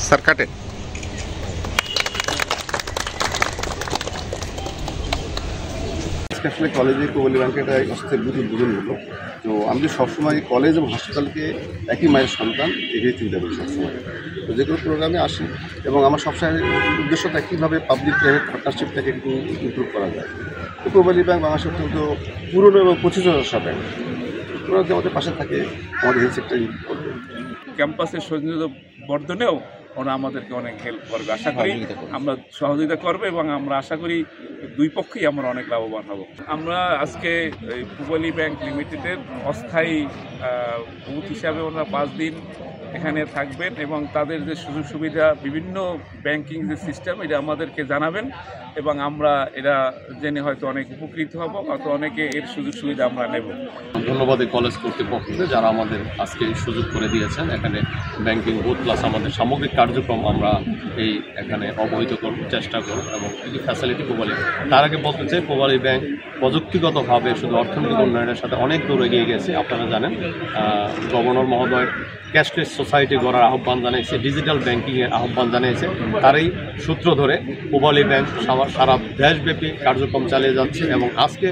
Sir কাটে আসলে কলেজে কোবালি ব্যাংকে একটা অস্থায়ী বুথ উদ্বোধন হলো। তো আমি যে সবসময় কলেজ এবং হসপিটালকে একই মায়ের সন্তান এগিয়ে চিন্তা করি সবসময়। তো যে কোনো প্রোগ্রামে আসি এবং আমার সবসময় উদ্দেশ্যটা কীভাবে পাবলিক প্রাইভেট পার্টনারশিপটাকে একটু ইমপ্রুভ করা যায়। তো কোবালি ব্যাংক বাংলাদেশের অত্যন্ত পুরনো এবং 25 ব্যাংক, ওরা যে আমাদের পাশে থাকে আমাদের হেলথ সেক্টর ইমপ্রুভ করবে। ক্যাম্পাসের সৌন্দর্য বর্ধনেও ওরা আমাদেরকে অনেক হেল্প করবে, আশা করি আমরা সহযোগিতা করবে এবং আমরা আশা করি দুই পক্ষেই আমরা অনেক লাভবান হব। আমরা আজকে কোবালি ব্যাংক লিমিটেডের অস্থায়ী বুথ হিসাবে ওনারা 5 দিন এখানে থাকবেন এবং তাদের যে সুযোগ সুবিধা বিভিন্ন ব্যাংকিং যে সিস্টেম এটা আমাদেরকে জানাবেন এবং আমরা এরা জেনে হয়তো অনেক উপকৃত হব, হয়তো অনেকে এর সুযোগ সুবিধা আমরা নেব। ধন্যবাদ এই কলেজ কর্তৃপক্ষকে যারা আমাদের আজকে সুযোগ করে দিয়েছেন। এখানে ব্যাংকিং বুথ প্লাস আমাদের সামগ্রিক কার্যক্রম আমরা এখানে অবহিত করার চেষ্টা করব এবং এই যে ফ্যাসিলিটি কোবালি, তার আগে বলতে চাই কোবালি ব্যাংক প্রযুক্তিগতভাবে শুধু অর্থনৈতিক উন্নয়নের সাথে অনেক দূর এগিয়ে গেছে। আপনারা জানেন গভর্নর মহোদয় ক্যাশলেস সোসাইটি গড়ার আহ্বান জানিয়েছে, ডিজিটাল ব্যাংকিংয়ের আহ্বান জানিয়েছে। তারই সূত্র ধরে কোবালি ব্যাংক সারা দেশব্যাপী কার্যক্রম চালিয়ে যাচ্ছে এবং আজকে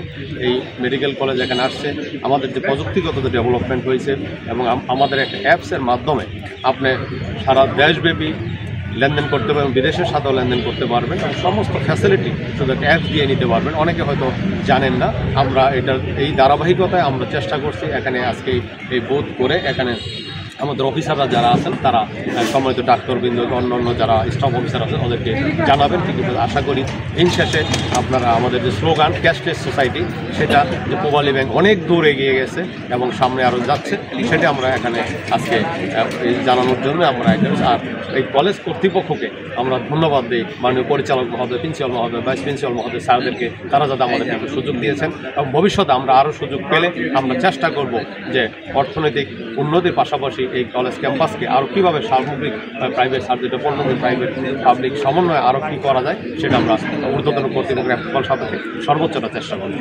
এই মেডিকেল কলেজ এখানে আসছে। আমাদের যে প্রযুক্তিগত যে ডেভেলপমেন্ট হয়েছে এবং আমাদের একটা অ্যাপসের মাধ্যমে আপনি সারা দেশব্যাপী লেনদেন করতে পারবেন, বিদেশের সাথেও লেনদেন করতে পারবেন এবং সমস্ত ফ্যাসিলিটি শুধু একটা অ্যাপ দিয়ে নিতে পারবেন। অনেকে হয়তো জানেন না। আমরা এই ধারাবাহিকতায় আমরা চেষ্টা করছি এখানে আজকে এই বোধ করে এখানে আমাদের অফিসাররা যারা আছেন তারা সম্মানিত ডাক্তারবৃন্দ অন্যান্য যারা স্টাফ অফিসার আছেন ওদেরকে জানাবেন। কিন্তু আশা করি দিন শেষে আপনারা আমাদের যে স্লোগান ক্যাশলেস সোসাইটি, সেটা যে কোবালি ব্যাংক অনেক দূর এগিয়ে গেছে এবং সামনে আরও যাচ্ছে, সেটা আমরা এখানে আজকে জানানোর জন্য আমরা এখানে। আর এই কলেজ কর্তৃপক্ষকে আমরা ধন্যবাদ দিই, মাননীয় পরিচালক মহোদয়, প্রিন্সিপাল মহোদয়, ভাইস প্রিন্সিপাল মহোদয় স্যারদেরকে, তারা যাতে আমাদেরকে একটু সুযোগ দিয়েছেন এবং ভবিষ্যতে আমরা আরও সুযোগ পেলে আমরা চেষ্টা করব যে অর্থনৈতিক উন্নতির পাশাপাশি এই কলেজ ক্যাম্পাসকে আরও কীভাবে সামগ্রিক প্রাইভেট সাবজেক্টে পণ্যদের প্রাইভেট পাবলিক সমন্বয়ে আরও কী করা যায় সেটা আমরা ঊর্ধ্বতন কর্তৃপক্ষের সাথে সর্বোচ্চটা চেষ্টা করব।